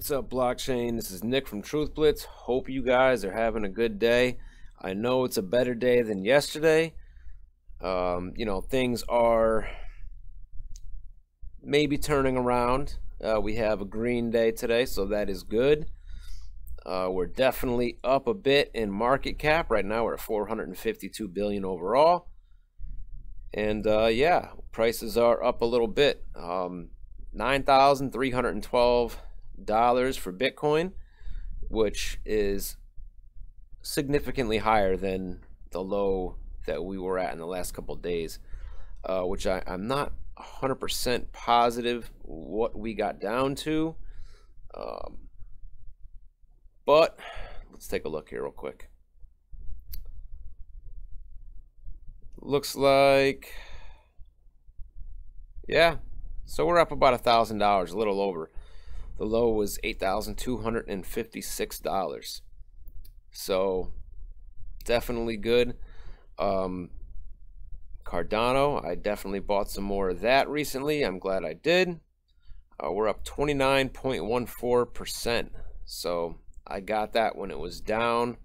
What's up, blockchain? This is Nick from Truth Blitz. Hope you guys are having a good day. I know it's a better day than yesterday. Things are maybe turning around. We have a green day today, so that is good. We're definitely up a bit in market cap. Right now we're at 452 billion overall. And yeah, prices are up a little bit. $9,312 for Bitcoin, which is significantly higher than the low that we were at in the last couple of days, which I'm not 100% positive what we got down to, but let's take a look here real quick. Looks like, yeah, so we're up about $1,000, a little over. The low was $8,256. So definitely good. Cardano, I definitely bought some more of that recently. I'm glad I did. We're up 29.14%. So I got that when it was down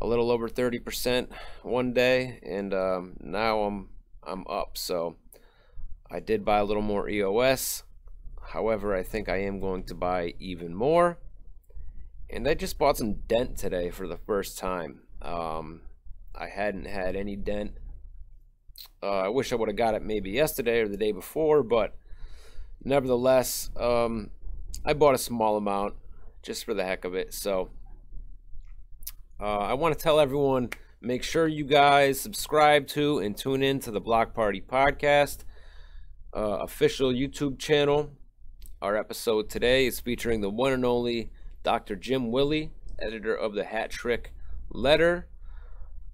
a little over 30% one day, and now I'm up. So I did buy a little more EOS. However, I think I am going to buy even more. And I just bought some Dent today for the first time. I hadn't had any Dent. I wish I would have got it maybe yesterday or the day before, but nevertheless, I bought a small amount just for the heck of it. So I want to tell everyone, make sure you guys subscribe to and tune in to the Block Party Podcast official YouTube channel. Our episode today is featuring the one and only Dr. Jim Willie, editor of the Hat Trick Letter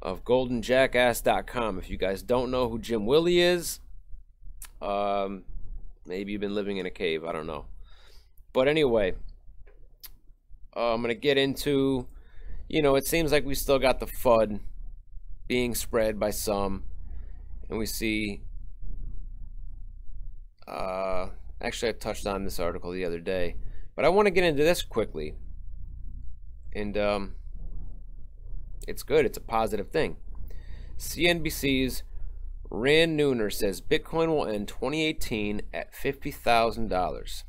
of GoldenJackass.com. If you guys don't know who Jim Willie is, maybe you've been living in a cave, I don't know. But anyway, I'm going to get into, it seems like we still got the FUD being spread by some, and we see, actually I touched on this article the other day, but I want to get into this quickly. And it's good. It's a positive thing. CNBC's Rand Nooner says Bitcoin will end 2018 at $50,000.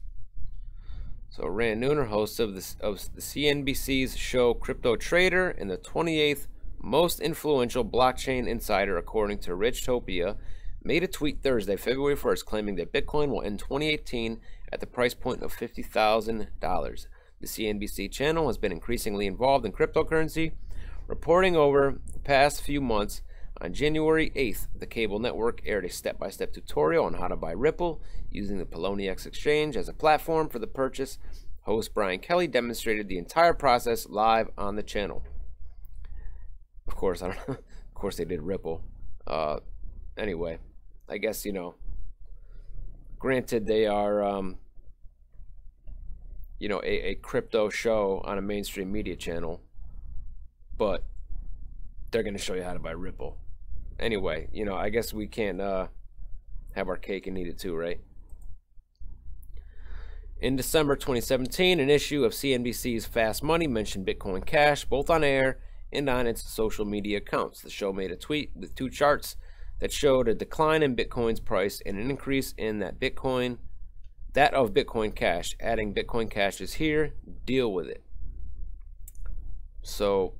So Rand Nooner, host of the CNBC's show Crypto Trader and the 28th most influential blockchain insider according to Richtopia, made a tweet Thursday, February 1st, claiming that Bitcoin will end 2018 at the price point of $50,000. The CNBC channel has been increasingly involved in cryptocurrency, reporting over the past few months. On January 8th, the cable network aired a step-by-step tutorial on how to buy Ripple using the Poloniex exchange as a platform for the purchase. Host Brian Kelly demonstrated the entire process live on the channel. Of course, of course they did Ripple. Anyway, I guess, granted they are, a crypto show on a mainstream media channel, but they're going to show you how to buy Ripple. Anyway, I guess we can't have our cake and eat it too, right? In December 2017, an issue of CNBC's Fast Money mentioned Bitcoin Cash both on air and on its social media accounts. The show made a tweet with two charts that showed a decline in Bitcoin's price and an increase in that of Bitcoin Cash, adding Bitcoin Cash is here, deal with it. So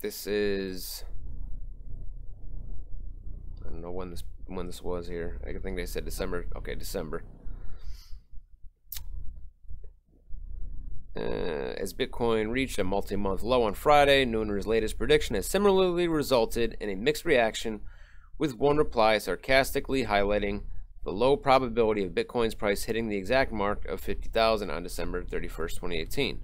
this is, I don't know when this was here. I think they said December. Okay, December. As Bitcoin reached a multi-month low on Friday, Nooner's latest prediction has similarly resulted in a mixed reaction, with one reply sarcastically highlighting the low probability of Bitcoin's price hitting the exact mark of 50,000 on December 31st, 2018.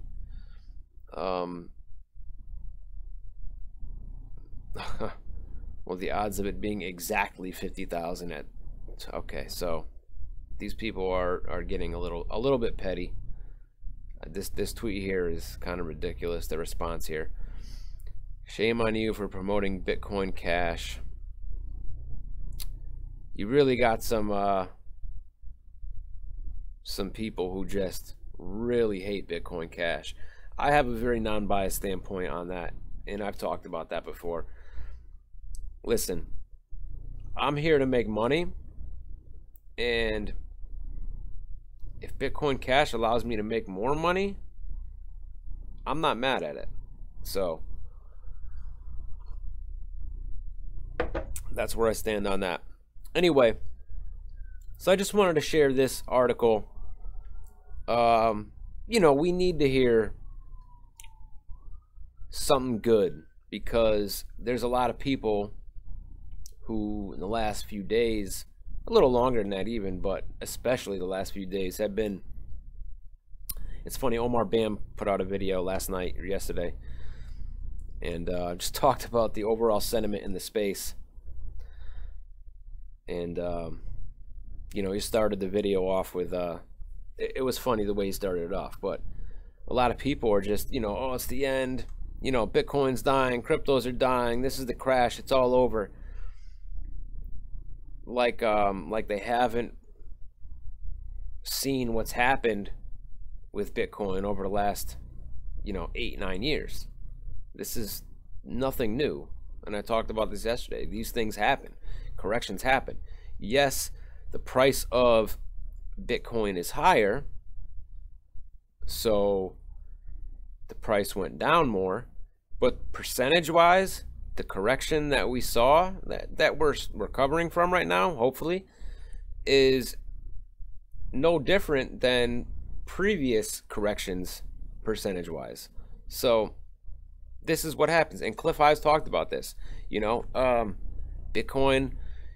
Well, the odds of it being exactly 50,000 at, okay, so these people are getting a little bit petty. This tweet here is kind of ridiculous, the response here. Shame on you for promoting Bitcoin Cash. You really got some some people who just really hate Bitcoin Cash. I have a very non-biased standpoint on that, and I've talked about that before. Listen, I'm here to make money, and if Bitcoin Cash allows me to make more money, I'm not mad at it. So that's where I stand on that. Anyway, so I just wanted to share this article. You know, we need to hear something good, because there's a lot of people who in the last few days, a little longer than that even, but especially the last few days, have been, it's funny, Omar Bam put out a video last night or yesterday, and just talked about the overall sentiment in the space. And you know, he started the video off with it was funny the way he started it off, but a lot of people are just, you know, oh, it's the end, you know, Bitcoin's dying, cryptos are dying, this is the crash, it's all over. Like they haven't seen what's happened with Bitcoin over the last, you know, 8-9 years. This is nothing new, and I talked about this yesterday. These things happen, corrections happen. Yes, the price of Bitcoin is higher, so the price went down more, but percentage wise, the correction that we saw, that we're recovering from right now, hopefully, is no different than previous corrections percentage wise. So this is what happens, and Cliff Highs talked about this. You know, Bitcoin,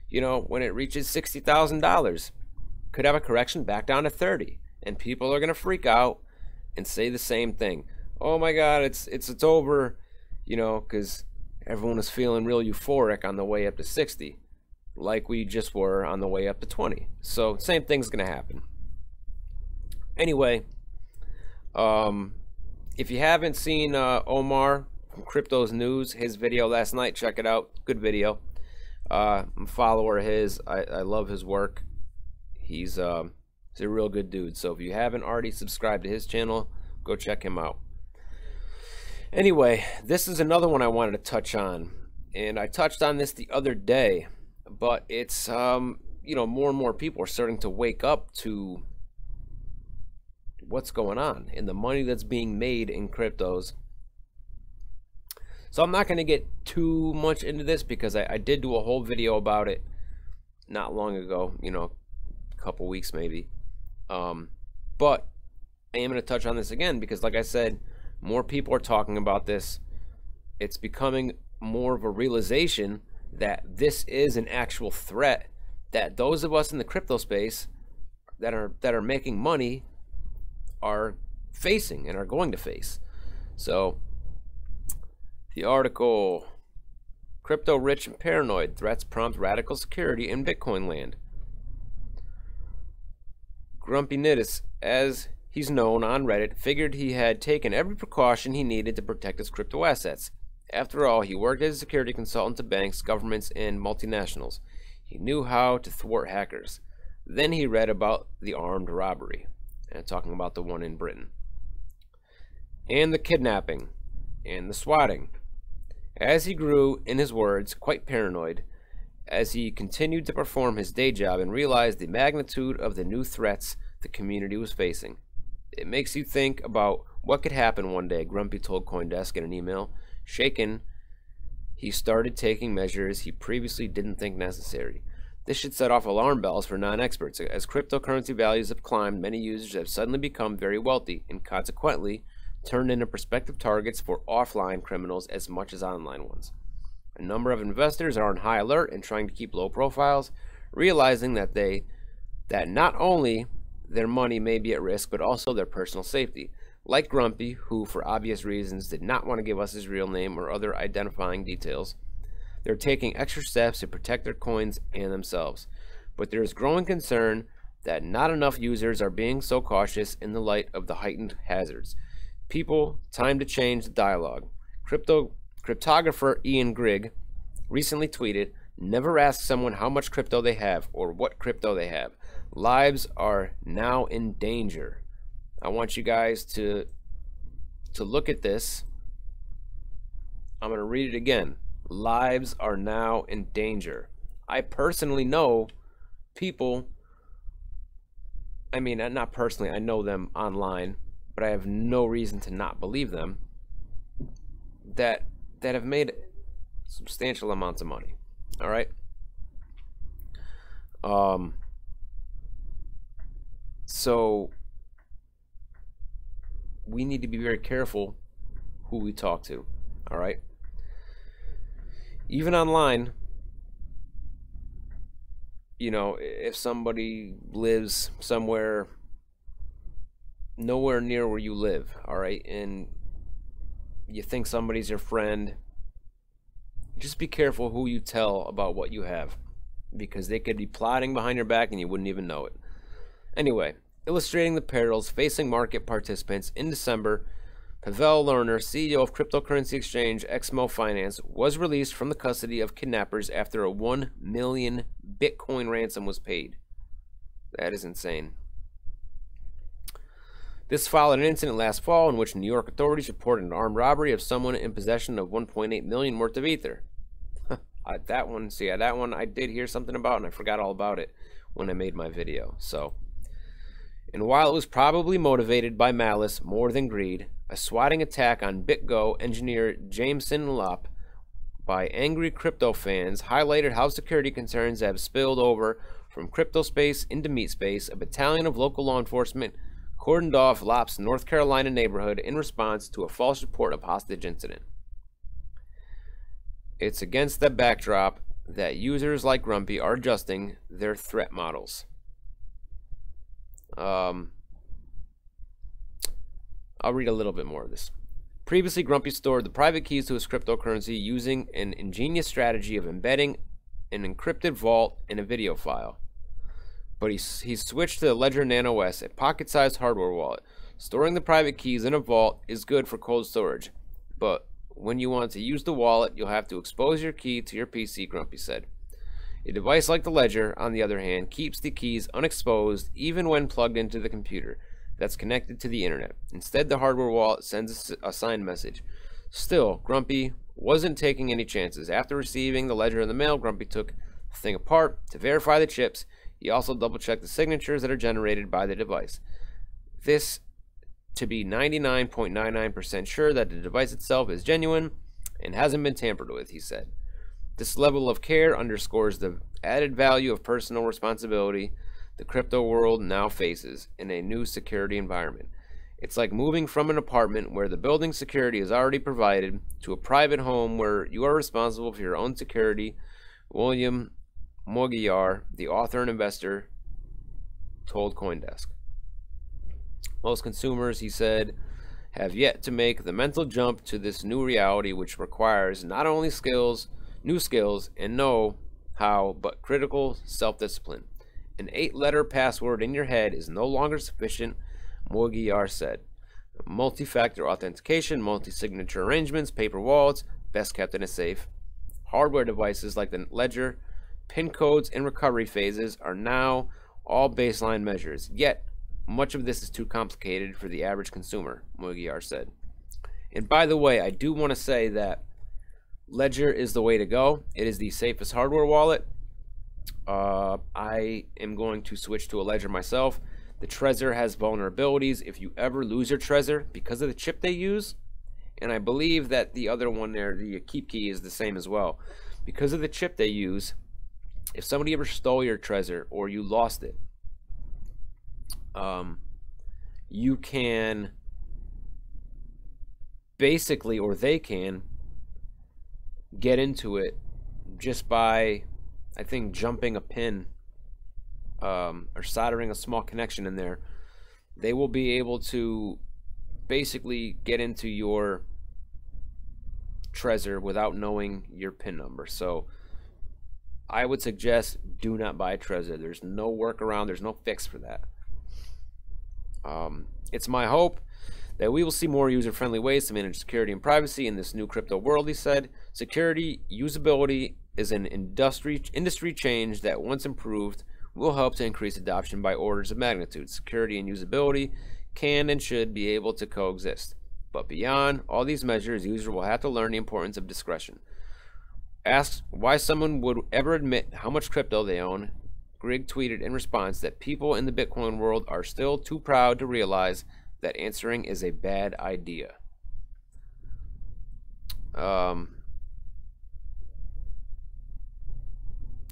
you know, when it reaches $60,000, could have a correction back down to 30, and people are gonna freak out and say the same thing. Oh my God, it's over, you know, because everyone is feeling real euphoric on the way up to 60, like we just were on the way up to 20. So same thing's gonna happen. Anyway, if you haven't seen Omar from Crypto's News, his video last night, check it out. Good video. I'm a follower of his. I love his work. He's a real good dude. So if you haven't already subscribed to his channel, go check him out. Anyway, this is another one I wanted to touch on, and I touched on this the other day, but it's you know, more and more people are starting to wake up to what's going on and the money that's being made in cryptos. So I'm not going to get too much into this, because I did do a whole video about it not long ago, you know, a couple weeks maybe. But I am going to touch on this again, because like I said, more people are talking about this. It's becoming more of a realization that this is an actual threat that those of us in the crypto space that are making money are facing and are going to face. So the article, Crypto Rich and Paranoid, Threats Prompt Radical Security in Bitcoin Land. Grumpy Nidus, as he's known on Reddit, figured he had taken every precaution he needed to protect his crypto assets. After all, he worked as a security consultant to banks, governments, and multinationals. He knew how to thwart hackers. Then he read about the armed robbery, and talking about the one in Britain, and the kidnapping, and the swatting. As he grew, in his words, quite paranoid, as he continued to perform his day job and realized the magnitude of the new threats the community was facing. It makes you think about what could happen one day, Grumpy told CoinDesk in an email. Shaken, he started taking measures he previously didn't think necessary. This should set off alarm bells for non-experts. As cryptocurrency values have climbed, many users have suddenly become very wealthy and consequently turned into prospective targets for offline criminals as much as online ones. A number of investors are on high alert and trying to keep low profiles, realizing that not only their money may be at risk, but also their personal safety. Like Grumpy, who for obvious reasons did not want to give us his real name or other identifying details, they're taking extra steps to protect their coins and themselves. But there is growing concern that not enough users are being so cautious in the light of the heightened hazards. People, time to change the dialogue. Cryptographer Ian Grigg recently tweeted, "Never ask someone how much crypto they have or what crypto they have. Lives are now in danger. I want you guys to look at this. I'm going to read it again. Lives are now in danger. I personally know people, I mean, not personally, I know them online, but I have no reason to not believe them, that have made substantial amounts of money. All right. So we need to be very careful who we talk to. All right. Even online, you know, if somebody lives somewhere nowhere near where you live, all right, and you think somebody's your friend, just be careful who you tell about what you have, because they could be plotting behind your back and you wouldn't even know it. Anyway, illustrating the perils facing market participants in December, Pavel Lerner, CEO of cryptocurrency exchange Exmo Finance, was released from the custody of kidnappers after a 1 million Bitcoin ransom was paid. That is insane. This followed an incident last fall in which New York authorities reported an armed robbery of someone in possession of 1.8 million worth of Ether. That one I did hear something about, and I forgot all about it when I made my video. So, and while it was probably motivated by malice more than greed, a swatting attack on BitGo engineer Jameson Lopp by angry crypto fans highlighted how security concerns have spilled over from crypto space into meat space. A battalion of local law enforcement cordoned off Lopp's North Carolina neighborhood in response to a false report of hostage incident. It's against that backdrop that users like Grumpy are adjusting their threat models. I'll read a little bit more of this. Previously, Grumpy stored the private keys to his cryptocurrency using an ingenious strategy of embedding an encrypted vault in a video file. But he switched to the Ledger Nano S, a pocket-sized hardware wallet. Storing the private keys in a vault is good for cold storage, but when you want to use the wallet, you'll have to expose your key to your PC, Grumpy said. A device like the Ledger, on the other hand, keeps the keys unexposed even when plugged into the computer that's connected to the internet. Instead, the hardware wallet sends a signed message. Still, Grumpy wasn't taking any chances. After receiving the Ledger in the mail, Grumpy took the thing apart to verify the chips. He also double-checked the signatures that are generated by the device. This to be 99.99% sure that the device itself is genuine and hasn't been tampered with, he said. This level of care underscores the added value of personal responsibility the crypto world now faces in a new security environment. It's like moving from an apartment where the building security is already provided to a private home where you are responsible for your own security, William Mogiar, the author and investor, told CoinDesk. Most consumers, he said, have yet to make the mental jump to this new reality, which requires not only new skills and know-how, but critical self-discipline. An 8-letter password in your head is no longer sufficient, Mogiar said. Multi-factor authentication, multi-signature arrangements, paper wallets, best kept in a safe. Hardware devices like the Ledger, PIN codes, and recovery phases are now all baseline measures. Yet, much of this is too complicated for the average consumer, Mogiar said. And by the way, I do want to say that Ledger is the way to go. It is the safest hardware wallet. I am going to switch to a Ledger myself. The Trezor has vulnerabilities. If you ever lose your Trezor because of the chip they use, and I believe that the other one there, the Keep Key, is the same as well. Because of the chip they use, if somebody ever stole your Trezor or you lost it, you can basically, or they can, get into it just by, I think, jumping a pin or soldering a small connection in there. They will be able to basically get into your Trezor without knowing your PIN number. So I would suggest do not buy Trezor. There's no workaround. There's no fix for that. It's my hope that we will see more user-friendly ways to manage security and privacy in this new crypto world, he said. Security usability is an industry change that, once improved, will help to increase adoption by orders of magnitude. Security and usability can and should be able to coexist. But beyond all these measures, users will have to learn the importance of discretion. Asked why someone would ever admit how much crypto they own, Greg tweeted in response that people in the Bitcoin world are still too proud to realize that answering is a bad idea.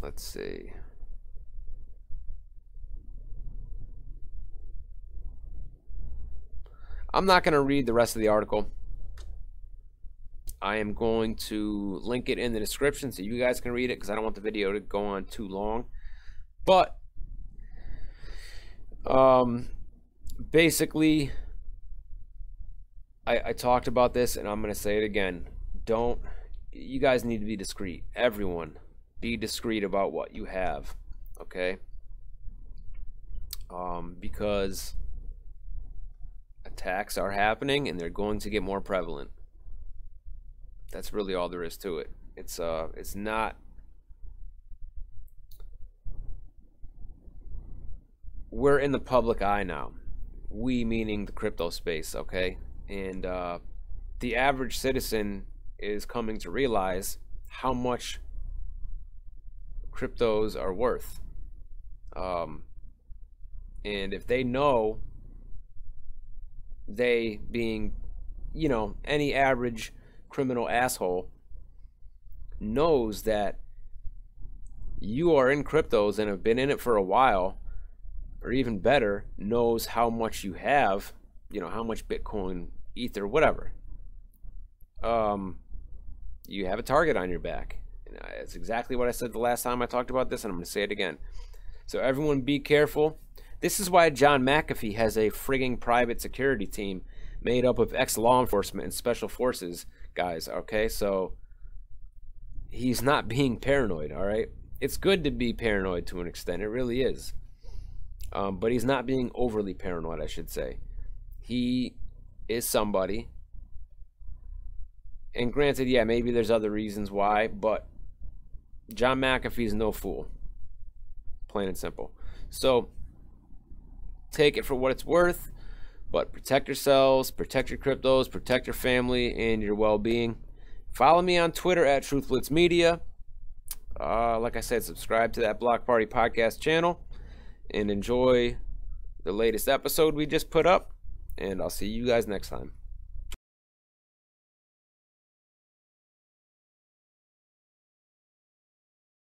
Let's see. I'm not going to read the rest of the article. I am going to link it in the description so you guys can read it, because I don't want the video to go on too long. But basically, I talked about this, and I'm going to say it again. You guys need to be discreet. Everyone, be discreet about what you have, okay? Because attacks are happening, and they're going to get more prevalent. That's really all there is to it. It's not. We're in the public eye now. We meaning the crypto space, okay? And the average citizen is coming to realize how much cryptos are worth. And if they know, they being, you know, any average criminal asshole knows that you are in cryptos and have been in it for a while, or even better, knows how much you have, you know, how much Bitcoin, Ether, whatever. You have a target on your back. And it's exactly what I said the last time I talked about this, and I'm going to say it again. So everyone be careful. This is why John McAfee has a frigging private security team made up of ex-law enforcement and special forces guys, okay? So he's not being paranoid, all right? It's good to be paranoid to an extent. It really is. But he's not being overly paranoid, I should say. He is somebody. And granted, yeah, maybe there's other reasons why, but John McAfee's no fool. Plain and simple. So take it for what it's worth, but protect yourselves, protect your cryptos, protect your family and your well-being. Follow me on Twitter at TruthBlitzMedia. Like I said, subscribe to that Block Party Podcast channel and enjoy the latest episode we just put up. And I'll see you guys next time.